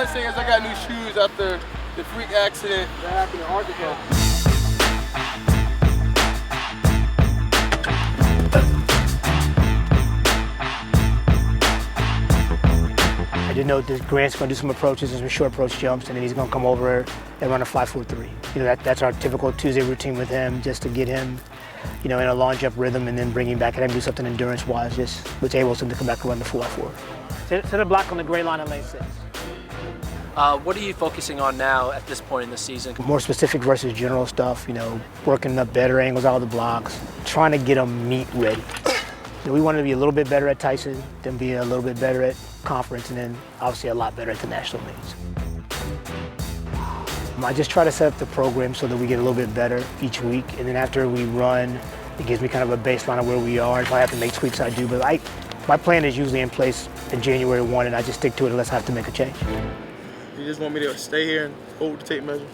best thing is I got new shoes after the freak accident that happened in Arkansas. I didn't know that Grant's going to do some approaches and some short approach jumps, and then he's going to come over and run a 5.43. You know, that's our typical Tuesday routine with him, just to get him, you know, in a long jump rhythm, and then bring him back and have him do something endurance-wise, just which enables him to come back and run the 4.4. Set a block on the gray line in lane 6. What are you focusing on now at this point in the season? More specific versus general stuff, you know, working up better angles out of the blocks, trying to get them meet ready. You know, we wanted to be a little bit better at Tyson, then be a little bit better at conference, and then obviously a lot better at the national meets. I just try to set up the program so that we get a little bit better each week, and then after we run, it gives me kind of a baseline of where we are. If I have to make tweaks, I do, but my plan is usually in place in January 1, and I just stick to it unless I have to make a change. You just want me to stay here and hold the tape measure?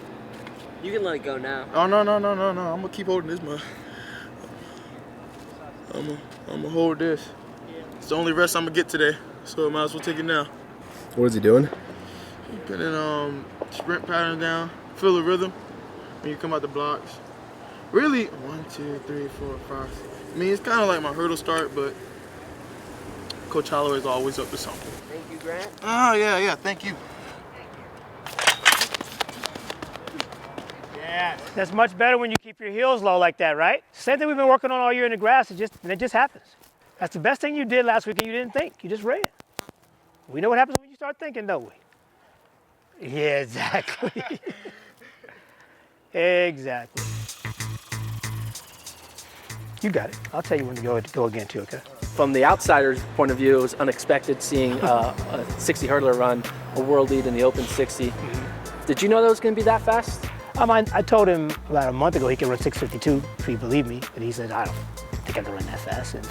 You can let it go now. Oh, no. I'm gonna keep holding this mug. I'm gonna hold this. It's the only rest I'm gonna get today, so I might as well take it now. What is he doing? He's putting sprint pattern down, feel the rhythm when you come out the blocks. Really, 1, 2, 3, 4, 5. I mean, it's kind of like my hurdle start, but Coach Holloway is always up to something. Thank you, Grant. Oh, yeah, thank you. Yeah, that's much better when you keep your heels low like that, right? Same thing we've been working on all year in the grass, and it just happens. That's the best thing you did last week, and you didn't think. You just ran. We know what happens when you start thinking, don't we? Yeah, exactly. Exactly. You got it. I'll tell you when to go again, too, okay? From the outsider's point of view, it was unexpected seeing a 60 hurdler run a world lead in the open 60. Did you know that was going to be that fast? I told him about a month ago he could run 6:52 if he believed me, but he said, I don't think I can run that fast. And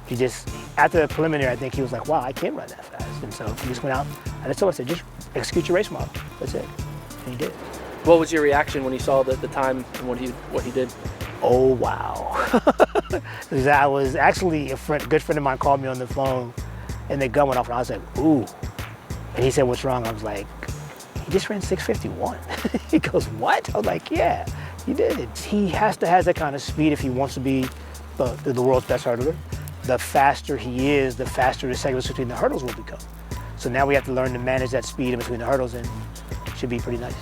he just, after the preliminary, I think he was like, wow, I can run that fast. And so he just went out, and I told him, I said, just execute your race model. That's it. And he did. What was your reaction when you saw the time and what he did? Oh, wow. I was actually, a good friend of mine called me on the phone, and the gun went off, and I was like, ooh. And he said, what's wrong? I was like, he just ran 6:51. He goes, what? I was like, yeah, he did. He has to have that kind of speed if he wants to be the world's best hurdler. The faster he is, the faster the segments between the hurdles will become. So now we have to learn to manage that speed in between the hurdles, and it should be pretty nice.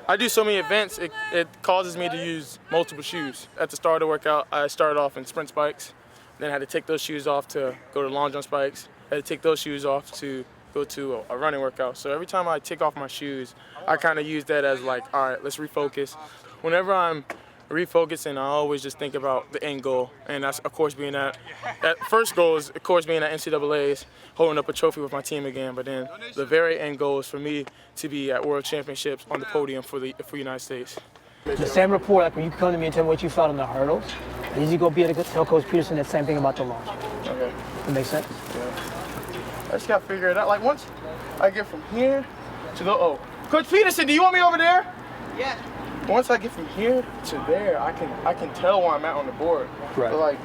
I do so many events, it causes me to use multiple shoes. At the start of the workout, I started off in sprint spikes, then I had to take those shoes off to go to long jump spikes, I had to take those shoes off to go to a running workout. So every time I take off my shoes, I kind of use that as like, all right, let's refocus. Whenever I'm refocusing, I always just think about the end goal. And that's, of course, being that first goal is, of course, being at NCAA's, holding up a trophy with my team again. But then the very end goal is for me to be at World Championships on the podium for the United States. The same report, like when you come to me and tell me what you felt on the hurdles, and then you go be able to tell Coach Peterson that same thing about the launch. Okay. That makes sense? Yeah. I just gotta figure it out. Like once I get from here to the Coach Peterson, do you want me over there? Yeah. Once I get from here to there, I can tell where I'm at on the board. Right. But like,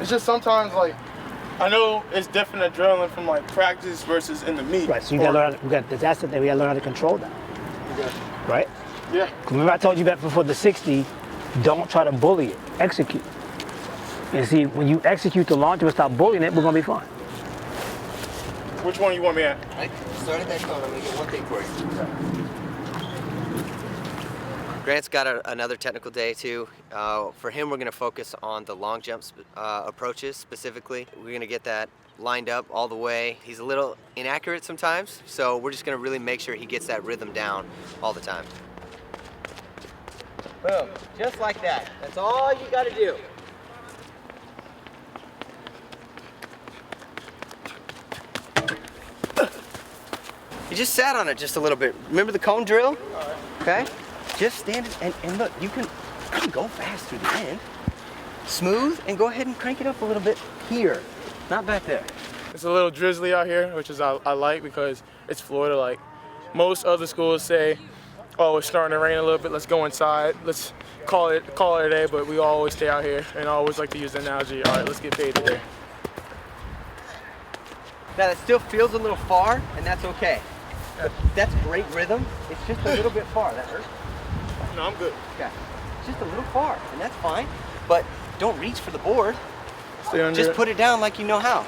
it's just sometimes like, I know it's different adrenaline from like practice versus in the meet. Right. So you gotta learn. That's the thing. We gotta learn how to control that. Okay. Right. Yeah. Remember I told you that before the 60. Don't try to bully it. Execute. And see, when you execute the launch and stop bullying it, we're gonna be fine. Which one you want me at? Right, start at that corner. Let me get one thing for you. Grant's got another technical day too. For him, we're going to focus on the long jump approaches specifically. We're going to get that lined up all the way. He's a little inaccurate sometimes, so we're just going to really make sure he gets that rhythm down all the time. Boom, just like that. That's all you got to do. You just sat on it just a little bit. Remember the cone drill? Okay? Just stand and look, you can go fast through the end. Smooth, and go ahead and crank it up a little bit here, not back there. It's a little drizzly out here, which is I like because it's Florida. Like most other schools say, oh, it's starting to rain a little bit, let's go inside. Let's call it a day, but we always stay out here, and I always like to use the analogy, all right, let's get paid today. Now that still feels a little far, and that's okay. That's great rhythm. It's just a little bit far. That hurts. No, I'm good. Okay. It's just a little far, and that's fine. But don't reach for the board. Stay under Just it. put it down like you know how.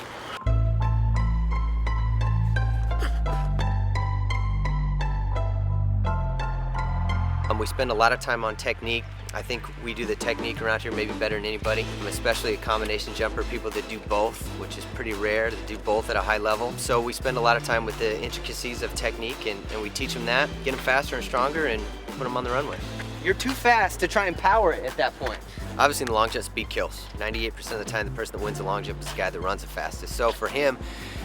We spend a lot of time on technique. I think we do the technique around here maybe better than anybody, especially a combination jumper, people that do both, which is pretty rare, to do both at a high level. So we spend a lot of time with the intricacies of technique, and we teach them that, get them faster and stronger, and put them on the runway. You're too fast to try and power it at that point. Obviously, in the long jump, speed kills. 98% of the time, the person that wins the long jump is the guy that runs the fastest. So for him,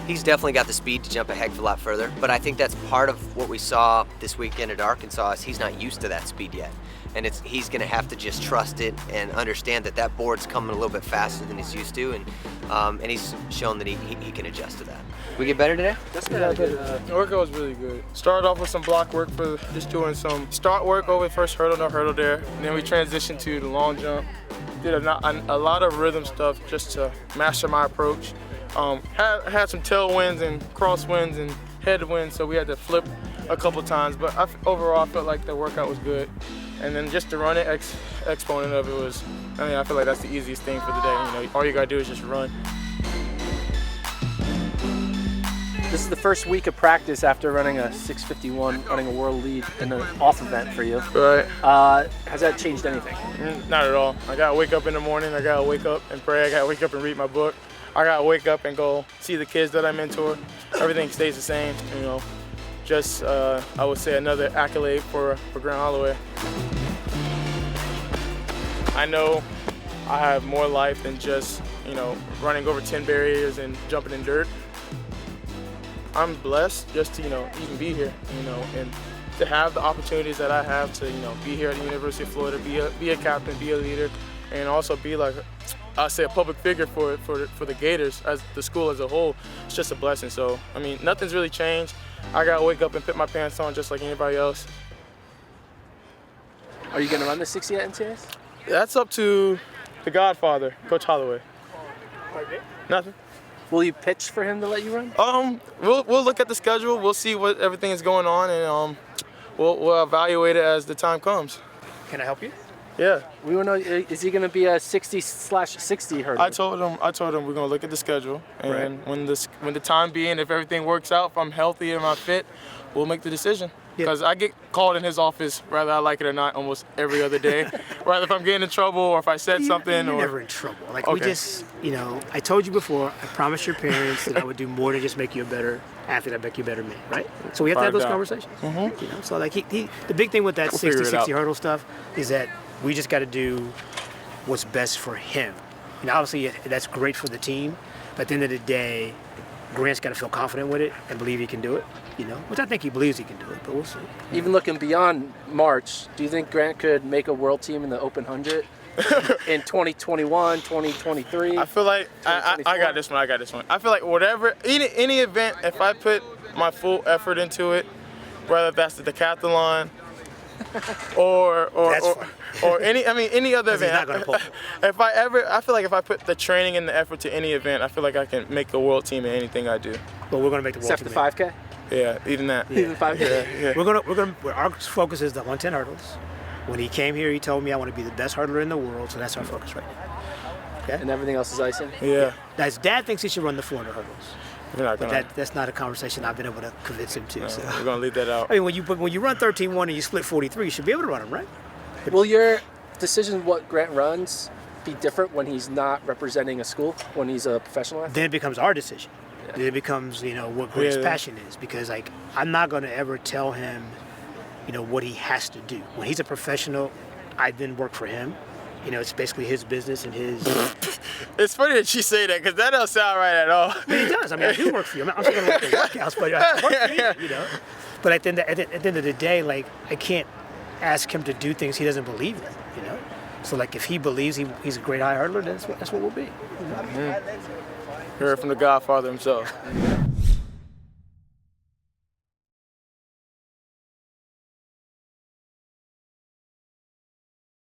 he's definitely got the speed to jump a heck of a lot further. But I think that's part of what we saw this weekend at Arkansas is he's not used to that speed yet. And he's going to have to just trust it and understand that that board's coming a little bit faster than he's used to. And he's shown that he can adjust to that. We get better today? That's Yeah, the workout was really good. Started off with some block work for just doing some start work over first hurdle, no hurdle there. And then we transitioned to the long jump. Did a lot of rhythm stuff just to master my approach. Had some tailwinds and crosswinds and headwinds, so we had to flip a couple times. But overall, I felt like the workout was good. And then just to run it, exponent of it was, I feel like that's the easiest thing for the day. You know, all you gotta do is just run. This is the first week of practice after running a 6:51, running a world lead in an off event for you. Right. Has that changed anything? Not at all. I gotta wake up in the morning, I gotta wake up and pray, I gotta wake up and read my book. I gotta wake up and go see the kids that I mentor. Everything stays the same, you know. Just, I would say, another accolade for Grant Holloway. I know I have more life than just, you know, running over 10 barriers and jumping in dirt. I'm blessed just to, you know, even be here, you know, and to have the opportunities that I have to, you know, be here at the University of Florida, be a captain, be a leader, and also be like, I say, a public figure for the Gators as the school as a whole. It's just a blessing. So, I mean, nothing's really changed. I gotta wake up and put my pants on just like anybody else. Are you going to run the 60 at NCAAs? That's up to the Godfather, Coach Holloway. Nothing. Will you pitch for him to let you run? We'll look at the schedule. We'll see what everything is going on, and we'll evaluate it as the time comes. Can I help you? Yeah. We want to know, is he going to be a 60/60 hurdle? I told him we're gonna look at the schedule, and when the time being, if everything works out, if I'm healthy and I'm fit, we'll make the decision. Because I get called in his office, whether I like it or not, almost every other day. Whether if I'm getting in trouble or if I said something. You're or never in trouble. Like, Okay. we just, you know, I told you before, I promised your parents that I would do more than just make you a better athlete, I'd make you a better man, right? So we have to have those conversations. Mm-hmm. You know, so like the big thing with that We'll figure it 60 out. hurdle stuff is that we just got to do what's best for him. And obviously that's great for the team, but at the end of the day, Grant's got to feel confident with it and believe he can do it, you know, which I think he believes he can do it, but we'll see. Even looking beyond March, do you think Grant could make a world team in the Open 100 in 2021, 2023? I feel like I got this one. I feel like whatever, any event, if I put my full effort into it, whether that's the decathlon or any other He's event. not gonna pull. I feel like if I put the training and the effort to any event, I feel like I can make a world team in anything I do. But we're going to make the world Except the team. 5K? Yeah, even that. Even 5K? Yeah. We're gonna. Our focus is the 110 hurdles. When he came here, he told me I want to be the best hurdler in the world, so that's our focus right now. Okay. And everything else is icing? Yeah. Now, his dad thinks he should run the 400 hurdles, We're not but gonna. that's not a conversation I've been able to convince him to. So. We're gonna leave that out. I mean, when you run 13-1 and you split 43, you should be able to run them, right? Will your decision what Grant runs be different when he's not representing a school, when he's a professional athlete? Then it becomes our decision. Then it becomes, you know, what Grant's passion is, because like I'm not going to ever tell him, you know, what he has to do. When he's a professional, I then work for him. You know, it's basically his business and his. It's funny that you say that because that don't sound right at all. But it does. I mean, I do work for you. I'm still going to work the workouts, but I work for you, you know. But at the end of the day, like, I can't ask him to do things he doesn't believe in, you know. So, like, if he believes he's a great high hurdler, then that's what we'll be. You know? Heard from the Godfather himself.